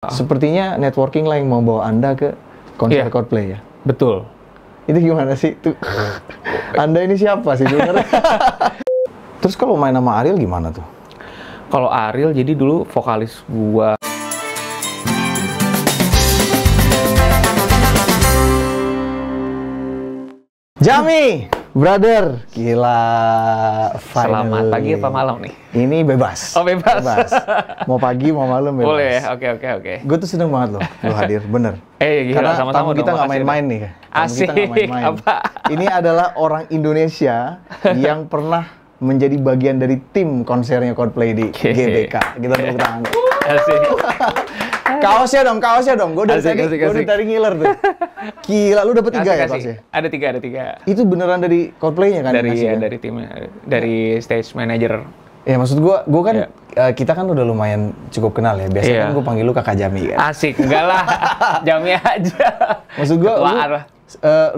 Sepertinya networking lah yang mau bawa Anda ke konser Coldplay ya? Betul. Itu gimana sih? Tuh. Anda ini siapa sih sebenarnya? Terus kalau main sama Ariel gimana tuh? Kalau Ariel jadi dulu vokalis gua. Jami, brother, gila. Selamat pagi apa malam nih? Ini bebas. Oh bebas. Mau pagi mau malam bebas. Boleh, oke. Gue tuh seneng banget loh, lo hadir, bener. Gila, karena sama-sama tamu kita nggak main-main nih. Asik. Apa? Ini adalah orang Indonesia yang pernah menjadi bagian dari tim konsernya Coldplay di GBK. Kita tepuk tangan. Asik. Kaosnya dong. Gue dari tadi ngiler tuh. Gila, lu dapet 3 ya kaosnya? Ada tiga. Itu beneran dari Coldplay-nya kan? Dari timnya, dari stage manager. Ya maksud gue kan kita kan udah lumayan cukup kenal ya. Biasanya kan gue panggil lu kakak Jami kan. Asik, enggak lah. Jami aja. Maksud gue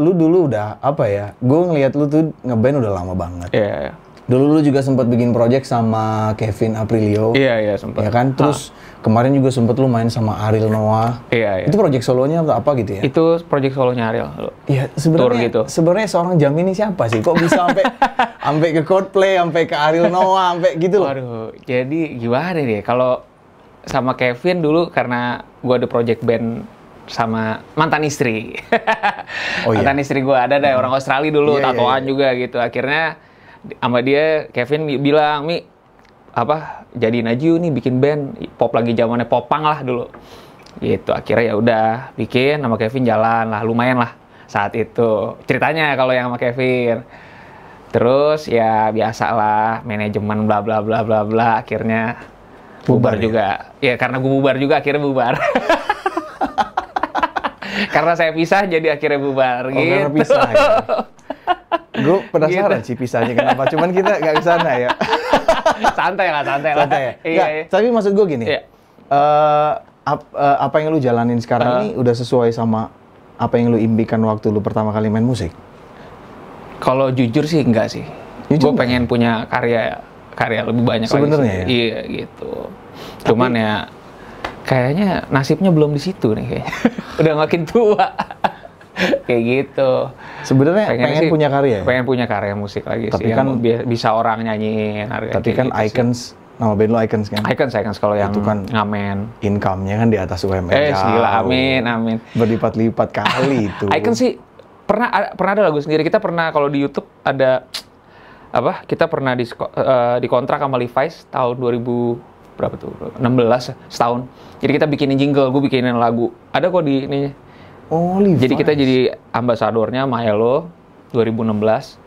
lu dulu udah apa ya? Gue ngeliat lu tuh ngeband udah lama banget. Iya. Dulu lu juga sempat bikin project sama Kevin Aprilio. Iya sempat. Ya kan? Terus kemarin juga sempat lu main sama Ariel Noah. Iya. Itu project solonya atau apa gitu ya? Itu project solonya Ariel. Iya, sebenarnya seorang Jami ini siapa sih? Kok bisa sampai ke Coldplay, sampai ke Ariel Noah, sampai gitu loh. Waduh, jadi gimana nih? Kalau sama Kevin dulu karena gua ada project band sama mantan istri. Mantan istri gua ada orang Australia dulu, tatoan juga gitu. Akhirnya sama dia Kevin bilang, "Mi, jadiin aja nih bikin band pop lagi zamannya popang lah dulu." Gitu. Akhirnya ya udah bikin sama Kevin jalan lah, lumayan lah saat itu. Ceritanya kalau yang sama Kevin. Terus ya biasalah manajemen bla bla bla bla bla, akhirnya bubar juga. Ya karena gue bubar juga akhirnya bubar. Karena saya pisah jadi akhirnya bubar gitu. Karena pisah ya. Gue penasaran sih pisahnya kenapa, cuman kita nggak ke sana ya. Santai lah. Ya? Iya. Tapi maksud gue gini, apa yang lu jalanin sekarang ini udah sesuai sama apa yang lu impikan waktu lu pertama kali main musik? Kalau jujur sih enggak sih. Gue pengen punya karya lebih banyak sebenarnya lagi sih. Iya gitu. Cuman ya kayaknya nasibnya belum di situ nih kayaknya. Udah makin tua. Kayak gitu. Sebenarnya pengen punya karya ya? Pengen punya karya musik lagi tapi sih. Kan bisa orang nyanyiin. Tapi kan gitu Icons, nama band lo Icons kan? Icons kalau yang kan ngamen. Income-nya kan di atas UMR gila, amin. Berlipat-lipat kali itu. Icons sih pernah ada lagu sendiri. Kita pernah kalau di YouTube ada kita pernah dikontrak sama Levi's tahun 2000 berapa tuh? 16 setahun. Jadi kita bikinin jingle, gue bikinin lagu. Ada kok di ininya. Oh, Levi's. Jadi kita jadi ambasadornya Maelo 2016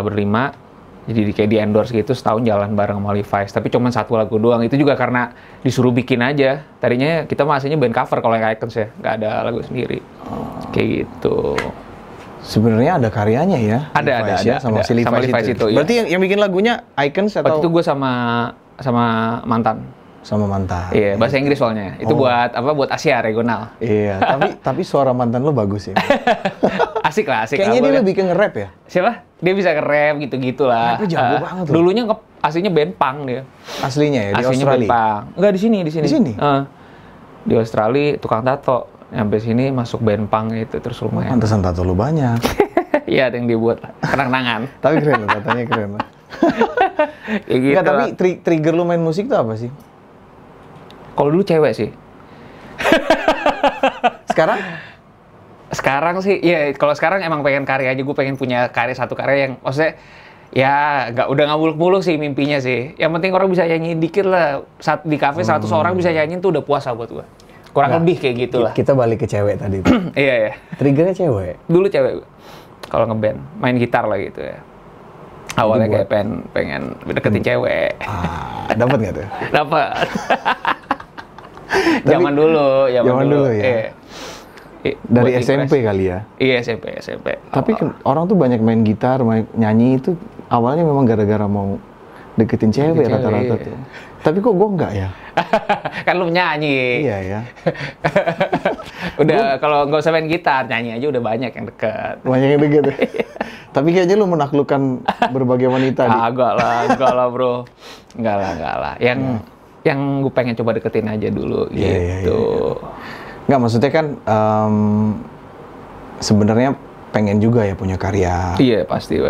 berlima. Jadi kayak di endorse gitu setahun jalan bareng sama Levi's. Tapi cuma satu lagu doang. Itu juga karena disuruh bikin aja. Tadinya kita masihnya band cover kalau yang Icons ya, nggak ada lagu sendiri. Kayak gitu. Sebenarnya ada karyanya ya? Ada. Sama si Levi's itu. Berarti yang bikin lagunya Icons atau? Waktu itu gue sama mantan. Sama mantan. Iya, bahasa Inggris soalnya. Itu buat Asia regional. Iya, tapi suara mantan lo bagus ya. Asik lah. Kayaknya dia lebih ke nge-rap ya? Siapa? Dia bisa nge-rap gitu-gitu lah. Rapnya jago banget loh. Dulunya aslinya band punk dia. Aslinya ya, di aslinya Australia? Band punk. Enggak, di sini. Di sini? Di Australia, tukang tato. Sampai sini masuk band punk gitu, terus lumayan. Pantesan tato lu banyak. Iya, ada yang dibuat lah. Kenang-kenangan. Tapi keren loh, tatonya keren loh. Ya gitu. Enggak, tapi trigger lu main musik tuh apa sih? Kalau dulu cewek sih. Sekarang? Sekarang sih, ya kalau sekarang emang pengen karya aja. Gue pengen punya satu karya yang, maksudnya, ya udah muluk-muluk sih mimpinya sih. Yang penting orang bisa nyanyi dikit lah. Saat di kafe 100 orang bisa nyanyiin tuh udah puasa buat gue. Kurang lebih kayak gitu lah. Kita balik ke cewek tadi. Iya. Triggernya cewek? Dulu cewek. Kalau ngeband, main gitar lah gitu ya. Awalnya kayak pengen deketin cewek. Dapat nggak tuh? Dapat. Zaman dulu ya. Dari SMP kali ya? Iya, SMP. Tapi orang tuh banyak main gitar, nyanyi itu awalnya memang gara-gara mau deketin cewek rata-rata tuh. Tapi kok gue enggak ya? Kan lu nyanyi. Iya ya. Udah kalau nggak usah main gitar, nyanyi aja udah banyak yang dekat. Banyak yang dekat. Tapi kayaknya lu menaklukkan berbagai wanita. Enggak lah bro. Enggak lah. yang gue pengen coba deketin aja dulu gitu. Nggak, maksudnya kan sebenarnya pengen juga ya punya karya. Iya, pasti.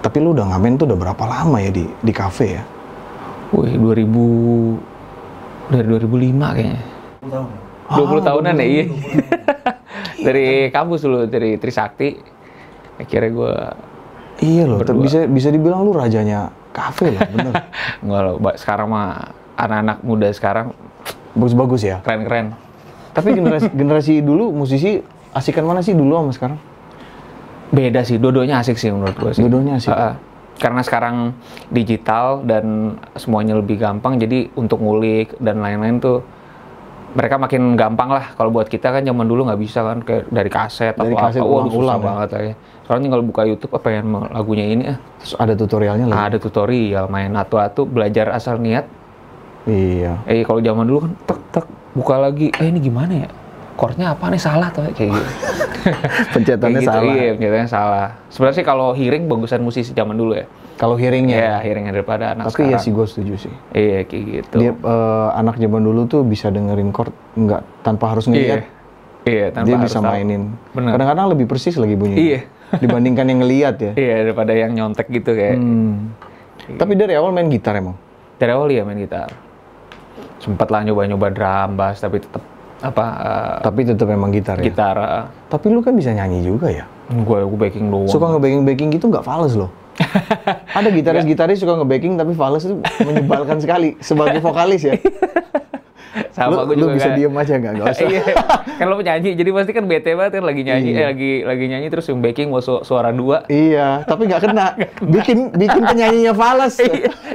Tapi lu udah ngamen tuh udah berapa lama ya di kafe ya? Wih, dari 2005 kayaknya. 20 tahun. 20 tahunan ya, iya. Dari kampus dulu, dari Trisakti. Akhirnya gue Iya loh, bisa dibilang lu rajanya kafe loh, bener. Enggak loh, sekarang mah anak-anak muda sekarang bagus-bagus ya. keren-keren. Tapi generasi dulu musisi asikan mana sih dulu sama sekarang? Beda sih, dua-duanya asik sih menurut gue sih. Dua-duanya asik. Karena sekarang digital dan semuanya lebih gampang, jadi untuk ngulik dan lain-lain tuh mereka makin gampang lah. Kalau buat kita kan zaman dulu nggak bisa kan, kayak dari kaset atau apa, waduh susah banget ya. Soalnya tinggal buka YouTube, pengen lagunya ini Terus ada tutorialnya lagi? Ada tutorial, main atu-atu, belajar asal niat. Iya. Kalau zaman dulu kan tek buka lagi, ini gimana ya? Chordnya apa nih, salah tuh kayak gitu. Pencetannya gitu, salah. Iya, pencetannya salah. Sebenarnya sih kalau hearing bagusan musisi zaman dulu ya. Kalau hearingnya? Iya, hearingnya daripada anak Tapi sekarang. iya sih, gue setuju sih. Iya, kayak gitu. Dia anak zaman dulu tuh bisa dengerin chord nggak tanpa harus ngeliat. Iya, tanpa dia harus bisa tahu. mainin. Bener. Kadang-kadang lebih persis lagi bunyinya. Iya. Dibandingkan yang ngeliat ya. Iya, daripada yang nyontek gitu kayak. Tapi dari awal main gitar emang? Dari awal ya main gitar. Sempet lah nyoba-nyoba drum, bass, tapi tetap tapi tetap emang gitar ya? Gitar. Tapi lu kan bisa nyanyi juga ya? Gue backing doang. Suka nge-backing gitu nggak fales loh? Ada gitaris suka nge-backing tapi fales itu menyebalkan sekali sebagai vokalis ya. Sama gue lu juga bisa diem aja nggak usah. Iya. Kan lo penyanyi, jadi pasti kan bete banget kan lagi nyanyi, lagi nyanyi terus yang backing mau suara dua. Iya, tapi nggak kena. Bikin penyanyinya fales.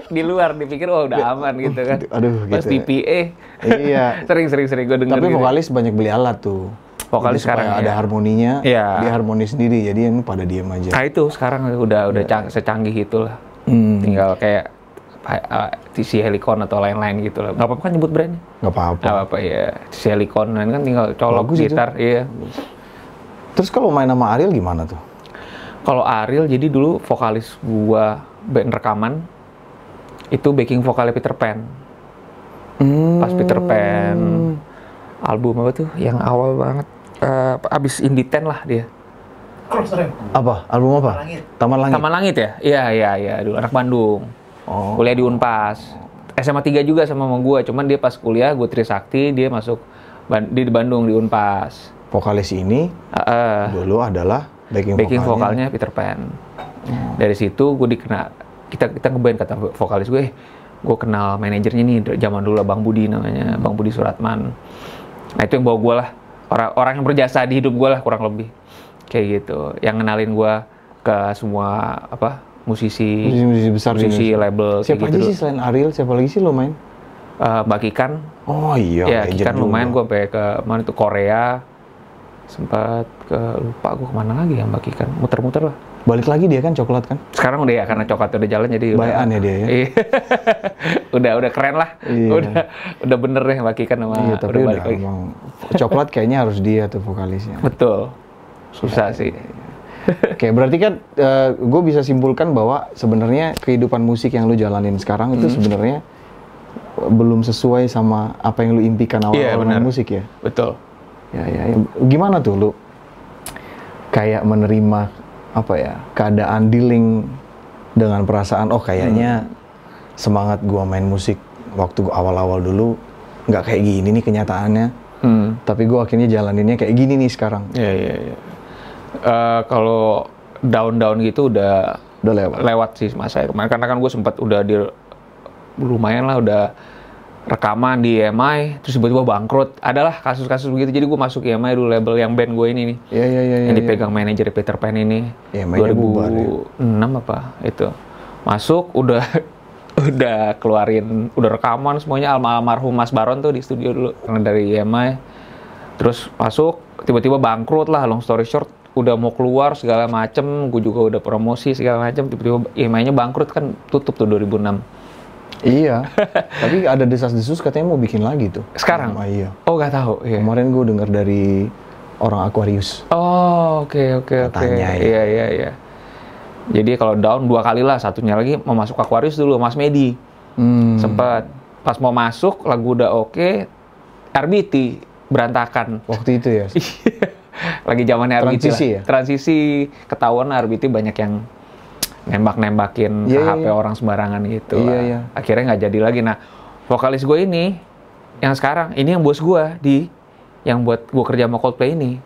Di luar dipikir udah aman gitu kan. Aduh, pas gitu. di PA. Iya. sering gue denger. Tapi gitu. vokalis banyak beli alat tuh. Vokalis jadi sekarang supaya ada harmoninya, Iya. dia harmoni sendiri, jadi ini pada diem aja. Nah itu sekarang udah secanggih itulah. Tinggal kayak si Helicon atau lain-lain gitu lah. Nggak apa-apa kan nyebut brandnya? Nggak apa-apa. Nggak apa-apa ya. Si Helicon kan tinggal colok Bagus gitar. itu. Iya. Terus kalau main sama Ariel gimana tuh? Kalau Ariel jadi dulu vokalis gua band rekaman itu backing vokalnya Peter Pan. Pas Peter Pan album apa tuh? Yang awal banget. Abis Indie 10 lah dia. Apa? Album apa? Taman Langit. Taman Langit ya? Iya. Dulu anak Bandung. Kuliah di Unpas. SMA 3 juga sama gue, cuman dia pas kuliah, gue Trisakti, dia masuk di Bandung di Unpas. Vokalis ini dulu adalah backing vokalnya Peter Pan. Dari situ gue kita ngeband, kata vokalis gue kenal manajernya nih zaman dulu, Bang Budi namanya, Bang Budi Suratman. Nah itu yang bawa gue lah, orang yang berjasa di hidup gue lah kurang lebih kayak gitu, yang kenalin gue ke semua musisi besar, musisi label. Siapa aja gitu sih selain Ariel? Siapa lagi sih lo main? Mbak Kikan. Oh iya. Ya Kikan lumayan, gue sampai ke mana tuh, Korea, sempat ke lupa gue kemana lagi ya Mbak Kikan, muter-muter lah. Balik lagi dia kan coklat kan? Sekarang udah ya, karena coklat udah jalan jadi Bayan ya dia ya. udah keren lah. Iya. Udah bener deh Mbak Kikan sama. Iya, tapi udah emang coklat kayaknya harus dia tuh vokalisnya. Betul. Susah sih. Oke, berarti kan gue bisa simpulkan bahwa sebenarnya kehidupan musik yang lu jalanin sekarang itu sebenarnya belum sesuai sama apa yang lu impikan awal-awal main musik ya? Betul. Ya. Gimana tuh lu kayak menerima keadaan, dealing dengan perasaan, kayaknya semangat gua main musik waktu gua awal-awal dulu nggak kayak gini nih kenyataannya. Tapi gua akhirnya jalaninnya kayak gini nih sekarang. Iya. Kalau down gitu udah lewat sih masa kemarin, karena kan gue sempat udah lumayan lah udah rekaman di EMI, terus tiba-tiba bangkrut. Adalah kasus-kasus begitu, jadi gue masuk EMI dulu, label yang band gue ini nih. Iya. Yang dipegang manajer Peter Pan ini. EMI-nya 2006 bubar, ya? apa itu. Masuk udah keluarin, udah rekaman semuanya, almarhum Mas Baron tuh di studio dulu karena dari EMI. Terus masuk tiba-tiba bangkrut lah, long story short. Udah mau keluar segala macem, gue juga udah promosi segala macem, tiba-tiba EMI-nya bangkrut kan, tutup tuh 2006. Iya, tapi ada desas-desus katanya mau bikin lagi tuh. Sekarang? Iya. Oh nggak tahu. Iya. Kemarin gue dengar dari orang Aquarius. Oh oke. Katanya ya. Iya. Jadi kalau down 2 kali lah, satunya lagi mau masuk Aquarius dulu, Mas Medi. Sempet. Pas mau masuk, lagu udah oke, RBT berantakan. Waktu itu ya? Lagi zamannya RBT Transisi lah. ya? Transisi, ketahuan RBT banyak yang nembak-nembakin HP orang sembarangan gitu. Akhirnya nggak jadi lagi. Nah, vokalis gue ini, yang sekarang, ini yang bos gue, yang buat gue kerja sama Coldplay ini.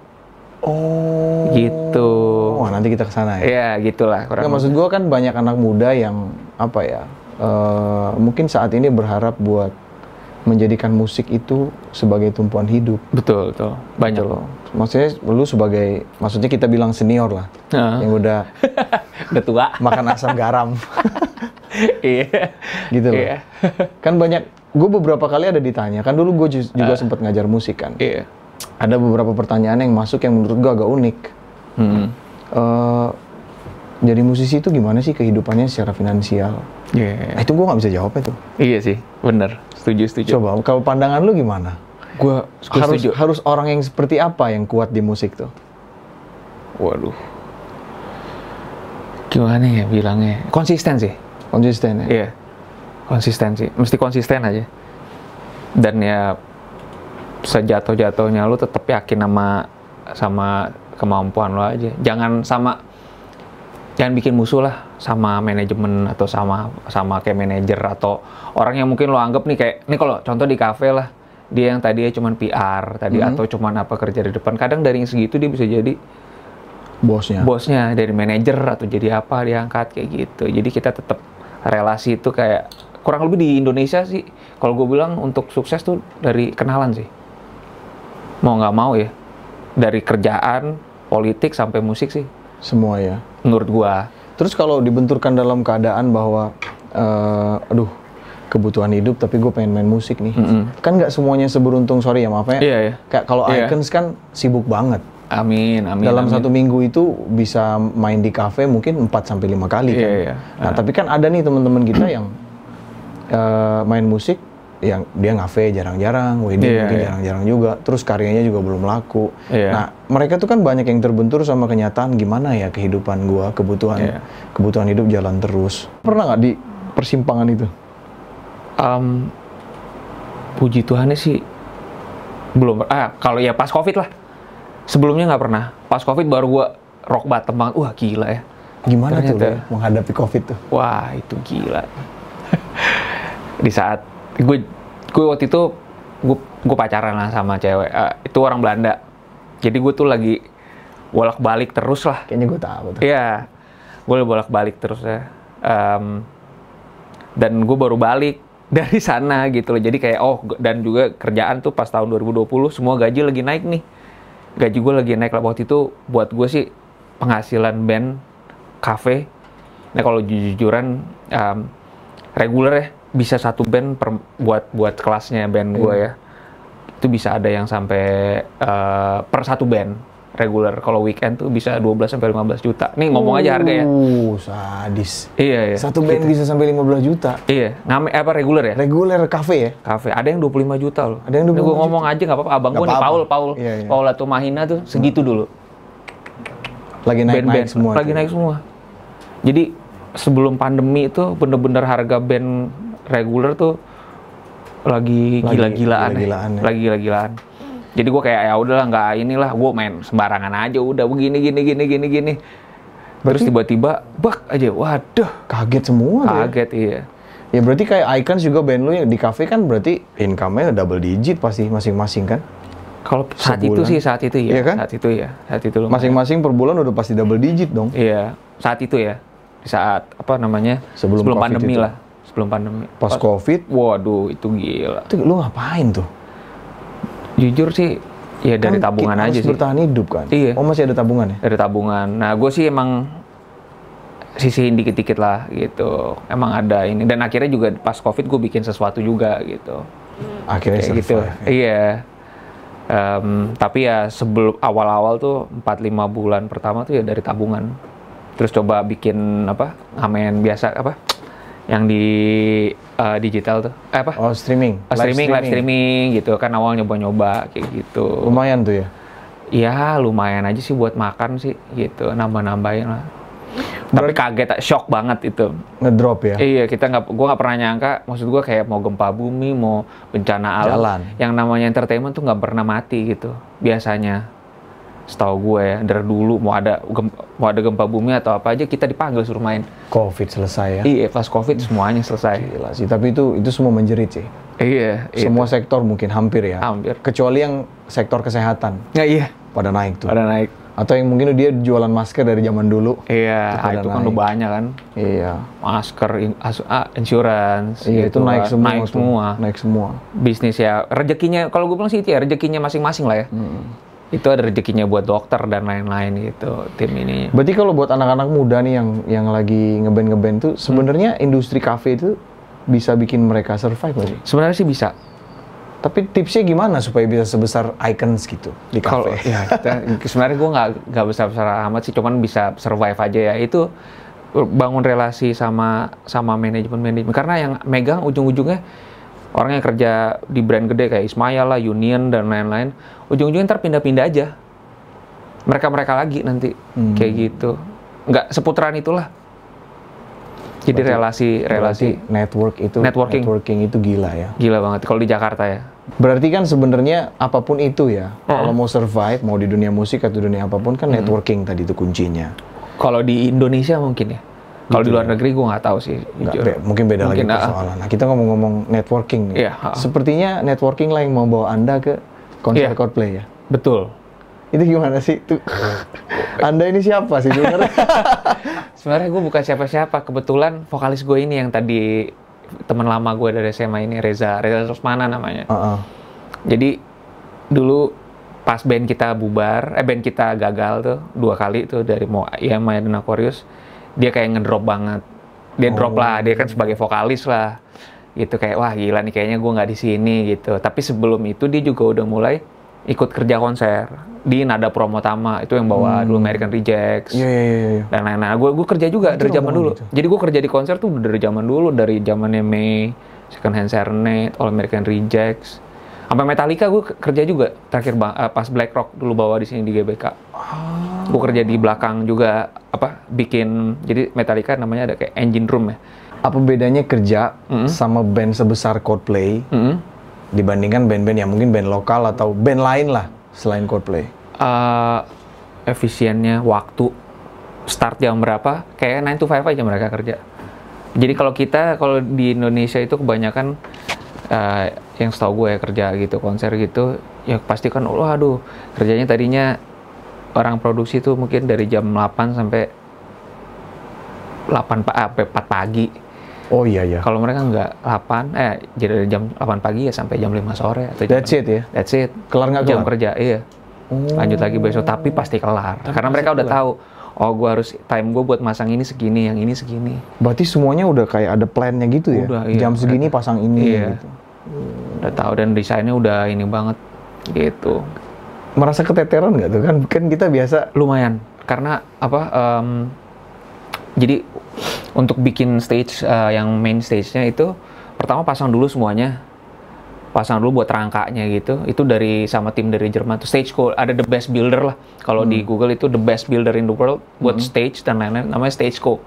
Oh. Gitu. Wah, nanti kita kesana ya? Iya, gitulah. Nggak, maksud gue kan banyak anak muda yang, apa ya, mungkin saat ini berharap buat menjadikan musik itu sebagai tumpuan hidup. Betul. Banyak loh. Maksudnya lu sebagai, maksudnya kita bilang senior lah, yang udah tua, makan asam garam. Iya. Gitu loh. Iya. Kan banyak, gue beberapa kali ada ditanya, kan dulu gue juga sempat ngajar musik kan. Iya. Ada beberapa pertanyaan yang masuk yang menurut gue agak unik. Jadi musisi itu gimana sih kehidupannya secara finansial? Nah, itu gue nggak bisa jawab itu. Iya sih, bener. Setuju. Coba, kalau pandangan lu gimana? Gue harus orang yang seperti apa yang kuat di musik tuh? Waduh. Gimana ya bilangnya? Konsisten sih. Konsisten ya? Iya. Konsisten sih. Mesti konsisten aja. Dan ya sejatuh-jatuhnya lu tetap yakin sama kemampuan lu aja. Jangan bikin musuh lah sama manajemen atau sama kayak manajer atau orang yang mungkin lo anggap nih kayak ini, kalau contoh di kafe lah, dia yang tadinya cuma PR tadi atau cuma kerja di depan, kadang dari yang segitu dia bisa jadi bosnya dari manajer atau jadi apa, diangkat kayak gitu. Jadi kita tetap relasi itu kayak kurang lebih di Indonesia sih kalau gue bilang untuk sukses tuh dari kenalan sih, mau nggak mau ya, dari kerjaan, politik sampai musik sih. Semua ya? Menurut gua. Terus kalau dibenturkan dalam keadaan bahwa, kebutuhan hidup tapi gue pengen main musik nih. Kan nggak semuanya seberuntung, sorry ya maaf ya. Iya. Kayak kalau Icons kan sibuk banget. Amin. Dalam satu minggu itu bisa main di kafe mungkin 4-5 kali kan. Iya. Nah tapi kan ada nih teman-teman kita yang main musik, yang dia ngafe jarang-jarang, wedding mungkin jarang-jarang juga, terus karyanya juga belum laku. Nah, mereka tuh kan banyak yang terbentur sama kenyataan gimana ya kehidupan gua, kebutuhan hidup jalan terus. Pernah nggak di persimpangan itu? Puji Tuhannya sih belum. Kalau ya pas Covid lah. Sebelumnya nggak pernah. Pas Covid baru gua rock bottom banget. Wah, gila ya. Gimana ternyata tuh menghadapi Covid tuh? Wah, itu gila. Di saat gue waktu itu gue pacaran lah sama cewek, itu orang Belanda, jadi gue tuh lagi bolak-balik terus lah. Kayaknya gue tahu tuh. Iya, gue bolak-balik terus ya, dan gue baru balik dari sana gitu loh. Jadi kayak dan juga kerjaan tuh pas tahun 2020 semua gaji lagi naik nih, gaji gue lagi naik lah waktu itu. Buat gue sih penghasilan band cafe, nah kalau jujur-jujuran reguler ya, bisa satu band buat kelasnya band gue ya, itu bisa ada yang sampai per satu band reguler. Kalau weekend tuh bisa 12-15 juta. Nih ngomong aja harga ya. Sadis. Iya. Satu band bisa sampai 15 juta. Iya. Reguler ya? Reguler kafe ya? Kafe. Ada yang 25 juta loh. Ada yang 25 juta. Gue ngomong aja nggak apa-apa. Abang gue nih Paul. Iya. Paul atau Mahina tuh segitu dulu. Lagi naik semua. Lagi naik semua. Jadi sebelum pandemi itu bener-bener harga band reguler tuh lagi gila-gilaan. Lagi gila-gilaan. Jadi gue kayak ya udahlah, nggak inilah, gue main sembarangan aja udah begini. Terus tiba-tiba bak aja, waduh, kaget semua. Kaget iya. Ya berarti kayak Icons juga band lu yang di cafe kan berarti income-nya double digit pasti masing-masing kan? Kalau saat itu ya. Iya kan? Saat itu masing-masing per bulan udah pasti double digit dong. Iya, saat itu ya. Di saat sebelum pandemi lah. Sebelum pandemi. Pas Covid, waduh itu gila. Itu lu ngapain tuh? Jujur sih, ya dari kan tabungan aja sih. Bertahan hidup kan? Iya. Oh masih ada tabungan ya? Dari tabungan. Nah gue sih emang sisihin dikit-dikit lah gitu. Emang ada ini. Dan akhirnya juga pas Covid gue bikin sesuatu juga gitu. Akhirnya survive, gitu. Ya? Iya. Tapi ya sebelum awal-awal tuh 4-5 bulan pertama tuh ya dari tabungan. Terus coba bikin ngamen biasa yang di digital tuh streaming live streaming gitu kan, awal nyoba kayak gitu. Lumayan tuh ya? Iya lumayan aja sih buat makan sih gitu, nambah-nambahin lah. Tapi kaget, shock banget itu. Ngedrop ya? Iya, gue nggak pernah nyangka. Maksud gue kayak mau gempa bumi, mau bencana alam. Jalan. Yang namanya entertainment tuh nggak pernah mati gitu. Biasanya, setahu gue ya, dari dulu mau ada gempa bumi atau apa aja kita dipanggil suruh main. Covid selesai ya? Iya, pas Covid semuanya selesai. Gila sih, tapi itu semua menjerit sih. Iya. Semua sektor mungkin hampir ya. Hampir. Kecuali yang sektor kesehatan. Ya, iya. Pada naik tuh. Pada naik. Atau yang mungkin dia jualan masker dari zaman dulu. Iya, itu kan udah banyak kan. Iya. Masker, insurance. Iya, gitu itu naik semua. Naik semua. Naik semua. Bisnis ya, rezekinya, kalau gue bilang sih itu ya, rezekinya masing-masing lah ya. Itu ada rezekinya buat dokter dan lain-lain gitu, tim ini. Berarti kalau buat anak-anak muda nih yang lagi ngeband tuh, sebenarnya industri kafe itu bisa bikin mereka survive nggak sih? Sebenarnya sih bisa. Tapi tipsnya gimana supaya bisa sebesar Icons gitu di kafe? Ya, sebenarnya gue nggak besar-besar amat sih, cuman bisa survive aja ya. Itu bangun relasi sama manajemen. Karena yang megang ujung-ujungnya orang yang kerja di brand gede kayak Ismail lah, Union dan lain-lain, ujung-ujungnya ntar pindah-pindah aja. Mereka lagi nanti kayak gitu. Nggak seputaran itulah. Jadi relasi networking itu gila ya. Gila banget kalau di Jakarta ya. Berarti kan sebenarnya apapun itu ya, kalau mau survive, mau di dunia musik atau dunia apapun kan networking tadi itu kuncinya. Kalau di Indonesia mungkin ya. Kalau di luar negeri gue nggak tahu sih. Mungkin beda lagi persoalan. Nah, kita ngomong networking nih. Sepertinya networking lah yang mau bawa Anda ke konser Coldplay ya. Betul. Itu gimana sih? Anda ini siapa sih sebenarnya? Sebenarnya gue bukan siapa-siapa. Kebetulan vokalis gue ini yang tadi teman lama gue dari SMA ini, Reza Rosmana namanya. Jadi dulu pas band kita band kita gagal tuh 2 kali tuh dari Maya dan Aquarius, dia kayak ngedrop banget. Dia drop lah, dia kan sebagai vokalis lah. Gitu kayak wah gila nih kayaknya gue nggak di sini gitu. Tapi sebelum itu dia juga udah mulai ikut kerja konser di Nada Promotama, itu yang bawa dulu American Rejects dan lain-lain. Gue kerja juga dari zaman dulu. Gitu. Jadi gue kerja di konser tuh dari zaman dulu, dari zamannya May, Second Hand Serenade, All American Rejects, sampai Metallica gue kerja juga. Terakhir pas Black Rock dulu bawa di sini di GBK. Gue kerja di belakang juga bikin. Jadi Metallica namanya ada kayak engine room ya. Apa bedanya kerja sama band sebesar Coldplay? Dibandingkan band-band yang mungkin band lokal atau band lain lah selain Coldplay? Efisiennya, waktu, start jam berapa, kayak 9 to 5 aja mereka kerja. Jadi kalau di Indonesia itu kebanyakan yang setahu gue ya kerja gitu, konser gitu, ya pasti kan, waduh, kerjanya tadinya orang produksi tuh mungkin dari jam 8 sampai 4 pagi. Oh iya. Kalau mereka nggak 8, jadi dari jam 8 pagi ya sampai jam 5 sore. Atau That's it ya? That's it. Kelar nggak jam kerja, iya. Lanjut lagi besok, tapi pasti kelar. Karena mereka udah tahu, time gue buat masang ini segini, yang ini segini. Berarti semuanya udah kayak ada plan-nya gitu ya? Udah, iya. Jam segini pasang ini gitu. Udah tahu dan desainnya udah ini banget gitu. Merasa keteteran nggak tuh? Kan kita biasa. Lumayan, karena jadi untuk bikin stage yang main stage-nya itu pertama pasang dulu semuanya. Pasang dulu buat rangkanya gitu. Itu sama tim dari Jerman tuh Stageco, ada the best builder lah. Kalau di Google itu the best builder in the world buat stage dan lain-lain, namanya Stageco.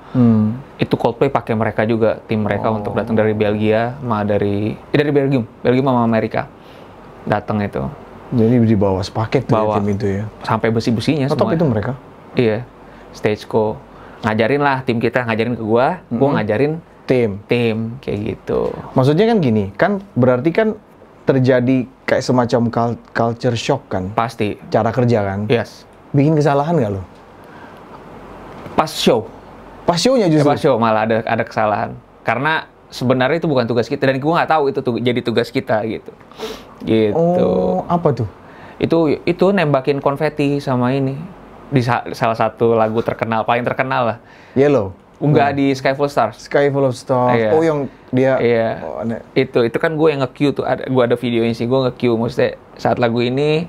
Itu Coldplay pakai mereka juga, tim mereka untuk datang dari Belgia sama dari Belgium sama Amerika. Datang itu. Jadi dibawa sepaket tuh ya, tim itu ya. Sampai besi-besinya semua. Top itu mereka. Iya. Stageco. Ngajarin lah tim kita, ngajarin ke gua ngajarin tim kayak gitu. Maksudnya kan gini, kan berarti kan terjadi kayak semacam culture shock kan? Pasti. Cara kerja kan? Yes. Bikin kesalahan nggak lo? Pas show. Pas show-nya justru? Pas show malah ada kesalahan. Karena sebenarnya itu bukan tugas kita dan gua nggak tahu itu jadi tugas kita gitu. Gitu. Oh, apa tuh? Itu nembakin konfeti sama ini. Di salah satu lagu paling terkenal lah. Yellow? Enggak, di Sky Full of Stars. Sky Full of Stars. Iya. Oh, yang dia... Iya. Itu kan gue yang nge-cue tuh. Gue ada videonya sih, gue nge-cue. Maksudnya saat lagu ini,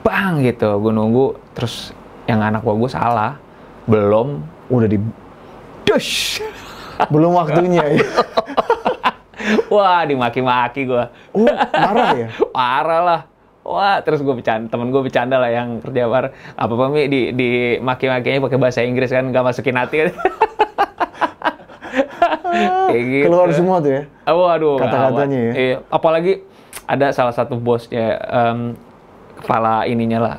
bang gitu. Gue nunggu, terus yang anak gue salah. Belum. Udah Dush! Belum waktunya ya? Wah, dimaki-maki gue. Marah ya? Parah lah. Wah, terus gue bercanda, temen gue bercanda lah yang kerja bar, apa Mi di maki-makinya pakai bahasa Inggris kan, nggak masukin hati kan. Kayak gitu. Keluar semua tuh ya? Waduh, kata-katanya ya? Iya, apalagi ada salah satu bosnya, kepala ininya lah,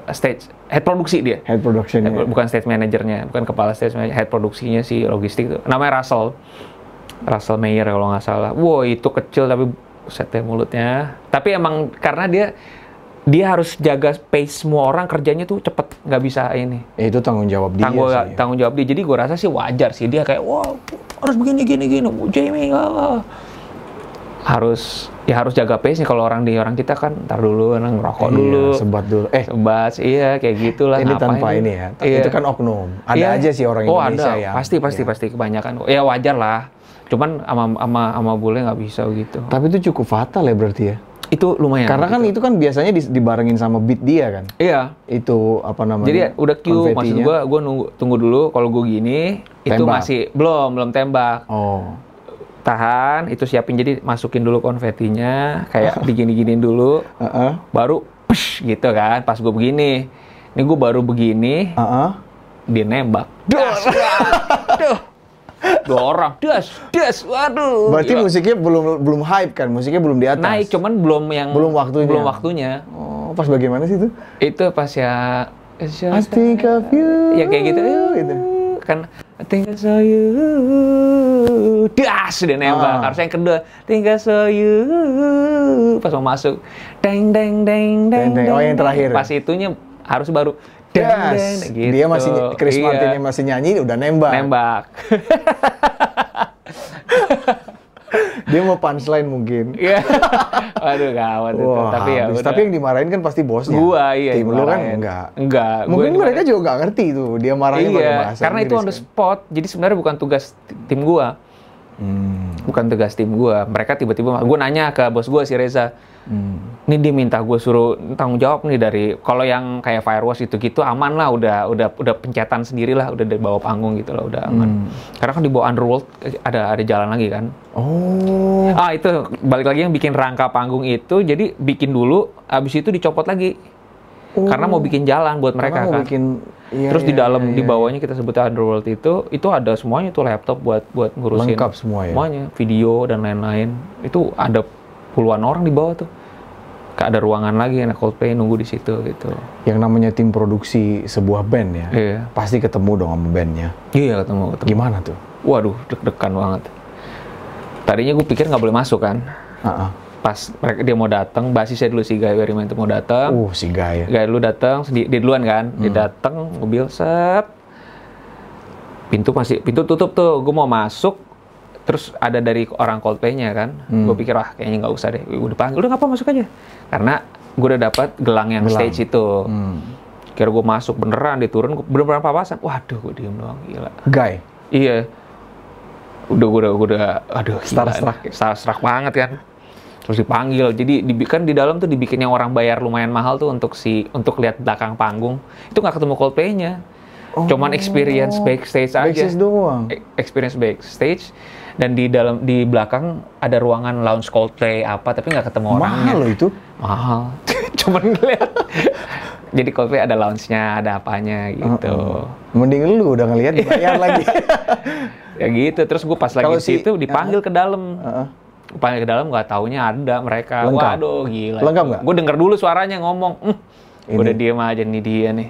stage, head produksi dia. Head production ya? Bukan stage manajernya, bukan kepala stage manager, head produksinya si logistik tuh. Namanya Russell Meyer kalau nggak salah. Wow, itu kecil tapi setnya mulutnya. Tapi emang karena dia harus jaga pace, semua orang kerjanya tuh cepet, nggak bisa ini. Itu tanggung jawab dia sih. Tanggung jawab dia. Jadi gue rasa sih wajar sih dia kayak, wah harus begini gini. Jamie harus jaga pace nih. Kalau orang kita kan ntar dulu ngerokok dulu, sebat dulu. Sebat, iya kayak gitulah. Ini tanpa ini ya. Itu kan oknum. Ada aja sih orang Indonesia ada. Pasti kebanyakan. Ya wajar lah. Cuman sama bule nggak bisa gitu. Tapi itu cukup fatal ya berarti ya? Itu lumayan. Karena kan itu kan biasanya dibarengin sama beat dia kan? Iya. Itu apa namanya? Jadi udah cue, maksud gue tunggu dulu. Kalau gue gini, itu masih belum tembak. Oh. Tahan, itu siapin, jadi masukin dulu konfetinya, kayak digini-giniin dulu, baru push gitu kan. Pas gue begini, ini gue baru begini, dia nembak. Duh. 2 orang, das, waduh. Berarti gila. Musiknya belum hype kan? Musiknya belum di atas. Naik, cuman belum waktunya. Oh, pas bagaimana sih itu? Itu pas ya I think of you. Ya kayak gitu. Kan I think I saw you. Das, dia nembak. Harusnya yang kedua, I think I saw you. Pas mau masuk, deng. Oh, yang terakhir. Pas itunya harus baru das. Gitu. Dia masih Chris Martinnya masih nyanyi, udah nembak. Dia mau punchline mungkin. Iya. Waduh, gawat itu. Tapi ya udah. Tapi yang dimarahin kan pasti bosnya. Gua, iya. Tim lu kan enggak. Mungkin mereka juga nggak ngerti tuh dia marahnya pakai bahasa karena itu on the spot. Jadi sebenarnya bukan tugas tim gua. Bukan tugas tim gua. Mereka tiba-tiba, gua nanya ke bos gua si Reza. Ini dia minta gue suruh tanggung jawab nih dari, kalau yang kayak Firewash gitu aman lah, udah pencetan sendiri lah, udah dari bawah panggung gitu lah, udah aman. Karena kan di bawah Underworld ada jalan lagi kan. Oh. Itu balik lagi yang bikin rangka panggung itu, jadi bikin dulu, abis itu dicopot lagi. Karena mau bikin jalan buat mereka kan. Terus di dalam di bawahnya kita sebut Underworld itu ada semuanya tuh, laptop buat ngurusin. Lengkap semua ya. Semuanya, video dan lain-lain. Itu ada puluhan orang di bawah tuh. Ada ruangan lagi, anak Coldplay nunggu di situ gitu. Yang namanya tim produksi sebuah band ya, pasti ketemu dong sama bandnya. Iya, ketemu. Gimana tuh? Waduh, deg-degan banget. Tadinya gue pikir nggak boleh masuk kan. Pas dia mau datang, basisnya dulu si Guy Berryman itu mau datang. Si Guy. Guy dulu datang, dia duluan kan. Dia datang, mobil set. Pintu tutup tuh, gue mau masuk. Terus ada dari orang Coldplay-nya kan, gue pikir kayaknya nggak usah deh, udah panggil, udah ngapa masuk aja, karena gue udah dapat gelang yang stage itu, kira gue masuk beneran, diturun, bener-bener papasan, waduh gue diem doang, gila. Guy? Iya, udah, aduh, starstruck banget kan, terus dipanggil, jadi kan di dalam tuh dibikin yang orang bayar lumayan mahal tuh untuk lihat belakang panggung, itu nggak ketemu Coldplay-nya. Cuman experience backstage aja. Backstage doang. Experience backstage, dan di belakang ada ruangan lounge Coldplay tapi nggak ketemu orangnya. Mahal loh itu. Mahal. Cuman ngeliat. Jadi Coldplay ada lounge-nya, ada apanya gitu. Mending lu udah ngeliat dibayar lagi. Ya gitu. Terus gue pas lagi di situ dipanggil ke dalam. Panggil ke dalam, nggak taunya ada mereka. Lengkap. Waduh, gila. Lengkap nggak? Gue denger dulu suaranya ngomong. Udah diem aja nih dia nih.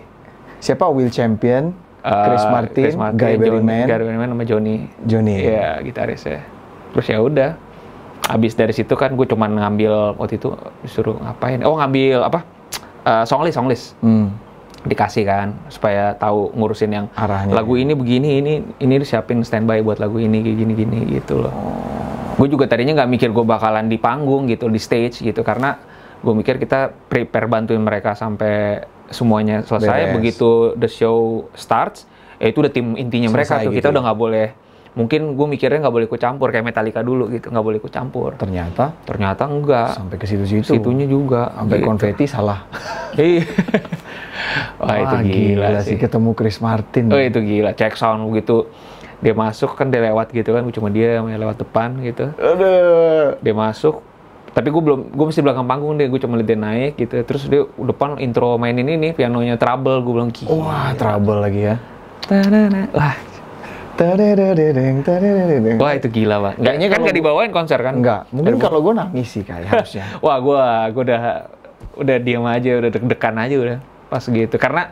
Siapa? Will Champion, Chris Martin, Guy Berryman sama Johnny. Iya, gitarisnya. Terus ya udah. Abis dari situ kan gue cuman ngambil, waktu itu disuruh ngapain? Ngambil apa? Songlist. Dikasih kan supaya tahu ngurusin yang arahnya. Lagu ini begini, ini siapin standby buat lagu ini kayak gini gitu loh. Gue juga tadinya nggak mikir gue bakalan di panggung gitu, di stage gitu, karena gue mikir kita prepare bantuin mereka sampai semuanya selesai. Begitu the show starts, itu udah tim intinya mereka tuh. Kita udah nggak boleh, mungkin gue mikirnya nggak boleh ikut campur kayak Metallica dulu gitu, nggak boleh ikut campur. Ternyata enggak. Sampai ke situ-situ. Situnya juga. Sampai gitu. Konfeti salah. Wah, itu gila sih. Ketemu Chris Martin. Itu gila. Check sound begitu. Dia masuk kan, dia lewat gitu kan, cuma dia lewat depan gitu. Aduh. Dia masuk, Tapi gue mesti belakang panggung deh, gue cuma lihat dia naik gitu. Terus dia depan intro mainin ini pianonya Trouble, gue bilang gila. Wah, Trouble lagi ya. Wah, wah itu gila Bang. Kayaknya kan nggak dibawain konser kan? Enggak, mungkin kalau gue nangis sih kayak harusnya. Wah, gue udah diam aja, udah deg-degan aja udah pas gitu. Karena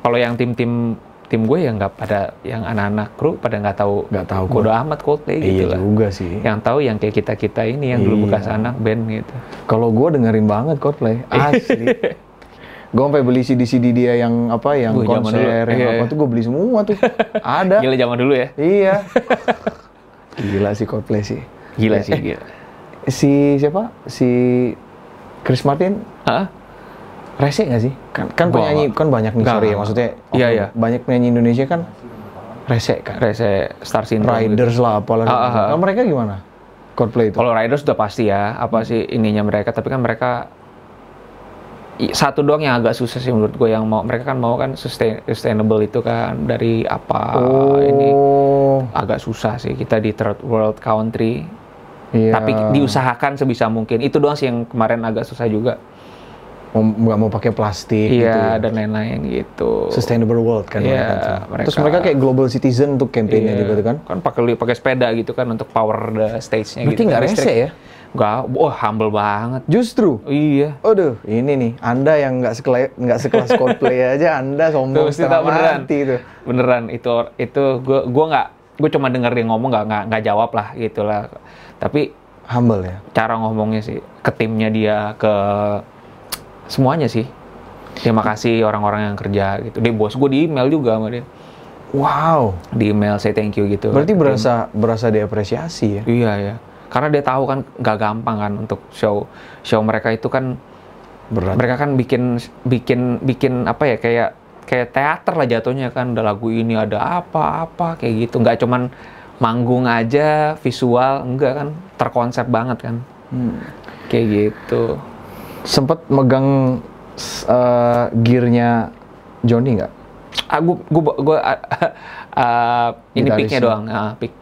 kalau yang tim gue ya nggak pada, yang anak-anak kru pada nggak tahu bodo amat Coldplay gitu lah. Iya juga sih. Yang tahu yang kayak kita ini yang dulu bekas anak band gitu. Kalau gue dengerin banget Coldplay, asli. Gue sampai beli CD dia yang apa, yang konser, yang apa tuh gue beli semua tuh. Ada. Gila zaman dulu ya? Iya. Gila sih Coldplay sih. Gila sih, gila. Si siapa? Si Chris Martin. Rese nggak sih? Kan penyanyi kan banyak nih, sorry ya maksudnya. Iya. Banyak penyanyi Indonesia kan rese kan. Rese Star Syndrome. Riders gitu lah apalah. Kalau mereka gimana? Coldplay itu. Kalau Riders udah pasti ya, apa sih ininya mereka, tapi kan mereka satu doang yang agak susah sih menurut gue, yang mereka kan mau kan sustainable itu kan dari apa ini agak susah sih, kita di third world country. Iya. Tapi diusahakan sebisa mungkin. Itu doang sih yang kemarin agak susah juga. Nggak mau pakai plastik gitu. Iya, dan lain-lain gitu. Sustainable world kan mereka. Terus mereka kayak global citizen untuk campaign-nya juga kan. Kan pakai sepeda gitu kan untuk power the stage-nya gitu. Berarti nggak rese ya? Nggak, wah humble banget. Justru? Iya. Aduh, ini nih, Anda yang nggak sekelas Coldplay aja, Anda sombong setengah mati itu. Beneran, itu gue cuma denger dia ngomong, nggak jawab lah gitulah. Tapi humble ya? Cara ngomongnya sih, ke timnya dia, ke semuanya sih. Terima kasih orang-orang yang kerja gitu. Dia bos gue di email juga sama dia. Wow. Di email say thank you gitu. Berarti berasa diapresiasi ya? Iya ya. Karena dia tahu kan nggak gampang kan untuk show mereka itu kan berat. Mereka kan bikin apa ya, kayak teater lah jatuhnya kan. Ada lagu ini, ada apa kayak gitu. Nggak cuman manggung aja, visual, enggak kan. Terkonsep banget kan. Kayak gitu. Sempet megang gearnya Johnny nggak? Gue ini picknya doang, pick.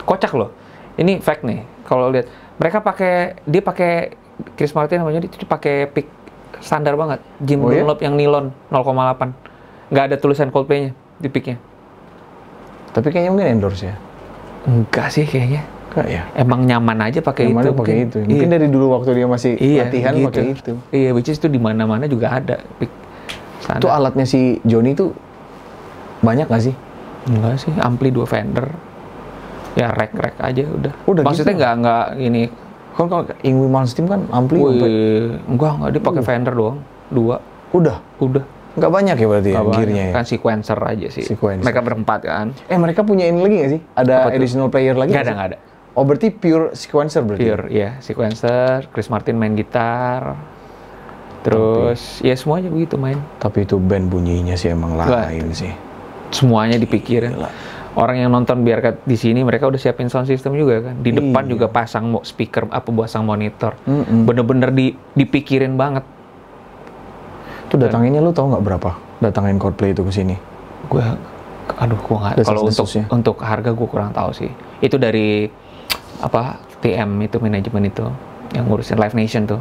Kocak loh. Ini fact nih. Kalau lihat mereka dia pakai Chris Martin namanya, itu pakai pick standar banget. Jim Dunlop yang nilon 0,8. Nggak ada tulisan Coldplay-nya di picknya. Tapi kayaknya mungkin endorse ya? Enggak sih kayaknya. Ya. Emang nyaman aja pakai itu. Mungkin dari dulu waktu dia masih latihan gitu. Pakai itu. Iya, which is itu di mana-mana juga ada. Itu alatnya si Johnny itu banyak nggak sih? Enggak sih, ampli 2 Fender. Ya rek aja udah. Maksudnya gitu? nggak ini. Kan kalau Yngwie Malmsteen kan ampli. Enggak dia pakai Fender doang. 2. Udah. Nggak banyak ya berarti gearnya ya? Kan sequencer aja sih. Mereka berempat kan. Mereka punya ini lagi nggak sih? Ada additional player lagi? Nggak ada. Oh, berarti pure sequencer berarti? Pure, ya. Sequencer, Chris Martin main gitar. Terus, ya semuanya begitu main. Tapi itu band bunyinya sih emang lain sih. Semuanya dipikirin. Orang yang nonton biar di sini mereka udah siapin sound system juga kan. Di depan juga pasang speaker, pasang monitor. Bener-bener dipikirin banget. Itu datanginnya lu tau nggak berapa? Datangin Coldplay itu ke sini? Gue nggak. Kalau untuk harga gue kurang tahu sih. Itu dari TM itu, manajemen itu yang ngurusin Live Nation tuh,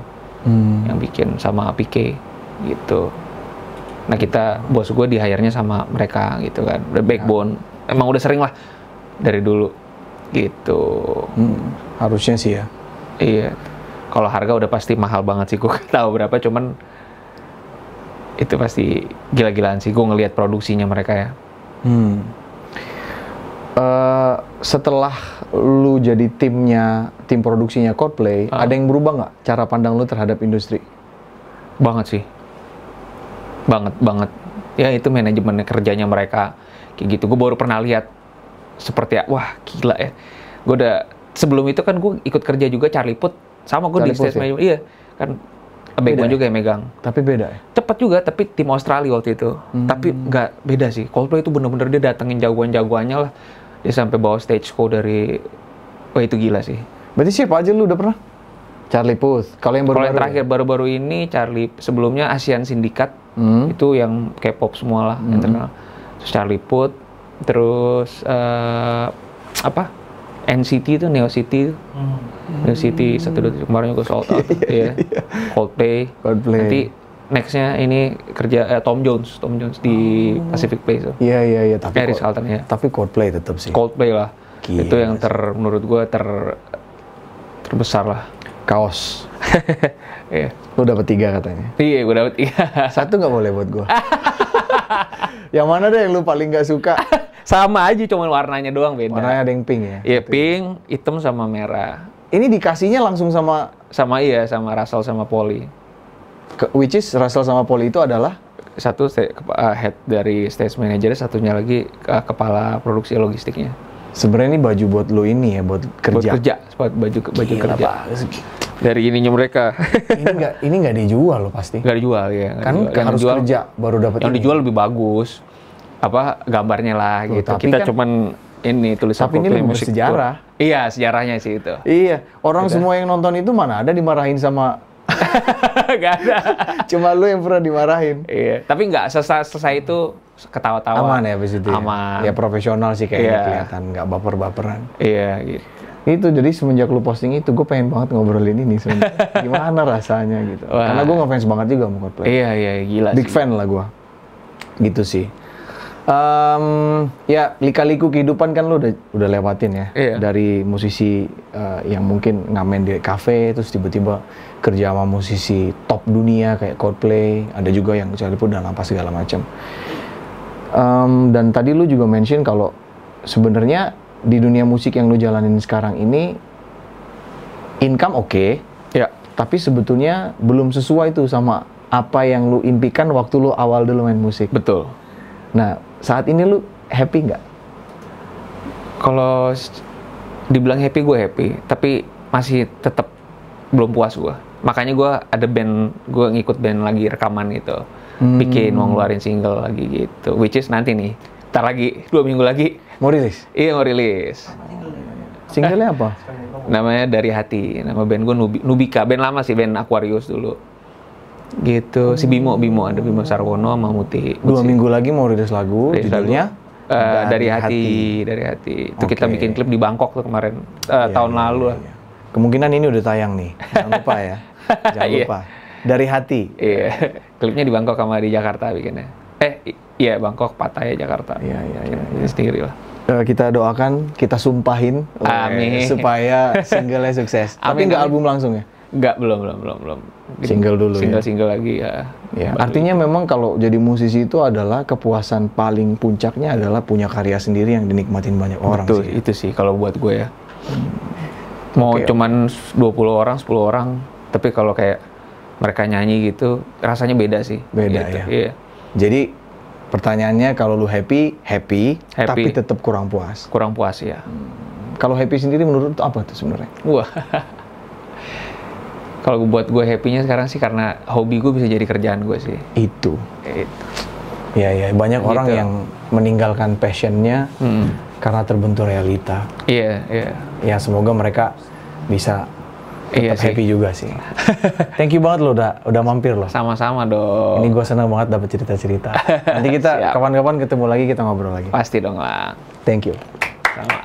yang bikin sama PK gitu. Nah bos gue di hire-nya sama mereka gitu kan, udah backbone, emang udah sering lah dari dulu gitu. Harusnya sih ya. Iya. Kalau harga udah pasti mahal banget sih, gue nggak tahu berapa, cuman itu pasti gila-gilaan sih. Gue ngelihat produksinya mereka ya. Setelah lu jadi tim produksinya Coldplay, ada yang berubah nggak cara pandang lu terhadap industri? Banget sih, banget. Ya itu manajemen kerjanya mereka kayak gitu. Gue baru pernah lihat seperti wah gila ya. Gue sebelum itu kan gue ikut kerja juga Charlie Puth, sama gue di stage manajemen. Iya kan, backbone juga yang megang. Tapi beda ya? Cepet juga, tapi tim Australia waktu itu. Tapi nggak beda sih. Coldplay itu bener-bener dia datengin jagoan-jagoannya lah. Dia sampai bawa stage show dari, wah itu gila sih. Berarti siapa aja lu udah pernah? Charlie Puth. Kalau yang terakhir baru-baru ini Charlie, sebelumnya Asian Syndicate, itu yang K-pop semua lah, yang terkenal. Terus Charlie Puth, terus NCT itu, Neo City itu. Neo City 1, 2, 3 kemarin juga sold out. Iya. Coldplay. Nanti nextnya ini kerja Tom Jones di Pacific Place. Iya. Tapi Ritz Carlton ya. Tapi Coldplay tetap sih. Coldplay lah. Gila, itu yang menurut gue terbesar lah. Kaos. Iya. Lu dapat 3 katanya. Iya, gue dapat 3. 1 nggak boleh buat gue. Yang mana deh yang lu paling nggak suka? Sama aja, cuma warnanya doang beda. Warnanya ada yang pink ya? Iya, pink, hitam sama merah. Ini dikasihnya langsung sama Russell sama Polly. Which is Russell sama Polly itu adalah? Satu head dari stage manager, satunya lagi kepala produksi logistiknya. Sebenarnya ini baju buat lu ini ya, buat kerja. Buat baju Gila, kerja. Dari ininya mereka. ini nggak dijual loh pasti. Nggak dijual ya. Kan harus dijual, kerja baru dapat. Yang dijual lebih bagus. Gambarnya lah gitu. Kita kan, cuman ini tulisan. Tapi ini lebih bersejarah. Iya, sejarahnya sih itu. Iya, orang semua yang nonton itu mana ada dimarahin sama. Gak ada. Cuma lu yang pernah dimarahin. Iya, tapi nggak selesai itu ketawa-tawa. Aman ya abis itu. Aman. Ya profesional sih kayaknya kelihatan, nggak baper-baperan. Iya, gitu. Itu jadi semenjak lu posting itu, gue pengen banget ngobrolin ini sebenarnya. Gimana rasanya gitu. Wah. Karena gue ngefans banget juga sama Coldplay. Iya, gila. Big fan lah gue. Gitu sih. Ya lika-liku kehidupan kan lu udah lewatin ya. Iya. Dari musisi yang mungkin ngamen di kafe, terus tiba-tiba kerja sama musisi top dunia kayak Coldplay. Ada juga yang sekalipun udah lampas segala macam. Dan tadi lu juga mention kalau sebenarnya di dunia musik yang lu jalanin sekarang ini income oke, ya, tapi sebetulnya belum sesuai tuh sama apa yang lu impikan waktu lu awal dulu main musik. Betul. Nah, saat ini lu happy nggak? Kalau dibilang happy, gue happy, tapi masih tetap belum puas gue. Makanya gue ada band, gue ngikut band lagi rekaman gitu, bikin mau ngeluarin single lagi gitu. Which is nanti nih, ntar lagi 2 minggu lagi. Mau rilis? Iya, mau rilis. Singlenya apa? Namanya Dari Hati. Nama band gue Nubika. Band lama sih, band Aquarius dulu. Gitu. Si Bimo ada Bimo Sarwono sama Muti. 2 minggu lagi mau rilis lagu. Judulnya? Dari Hati. Itu kita bikin klip di Bangkok tuh kemarin. Tahun lalu lah. Kemungkinan ini udah tayang nih. Jangan lupa ya. Jangan lupa. Dari Hati. Iya. Klipnya di Bangkok sama di Jakarta bikinnya. Iya, Bangkok, Pattaya, Jakarta. Iya. Sendiri lah. Kita doakan, kita sumpahin. Amin. Supaya singlenya sukses. Tapi nggak album langsung ya? Nggak, belum. Single dulu ya? Single lagi ya. Artinya memang kalau jadi musisi itu adalah kepuasan paling puncaknya adalah punya karya sendiri yang dinikmatin banyak orang. Betul, sih. itu sih kalau buat gue ya. Mau cuman 20 orang, 10 orang, tapi kalau kayak mereka nyanyi gitu, rasanya beda sih. Beda gitu. ya? Iya. Jadi pertanyaannya kalau lu happy, tapi tetap kurang puas. Kurang puas ya. Kalau happy sendiri menurut lu apa tuh sebenarnya? Wah. Kalau buat gue happy-nya sekarang sih karena hobi gue bisa jadi kerjaan gue sih. Itu. Iya, banyak gitu. Orang yang meninggalkan passion-nya karena terbentur realita. Iya. Ya semoga mereka bisa tetap happy juga sih. Thank you banget lo udah mampir lo. Sama-sama dong. Ini gue senang banget dapet cerita-cerita. Nanti kita kapan-kapan ketemu lagi, kita ngobrol lagi. Pasti dong lah. Thank you. Sama.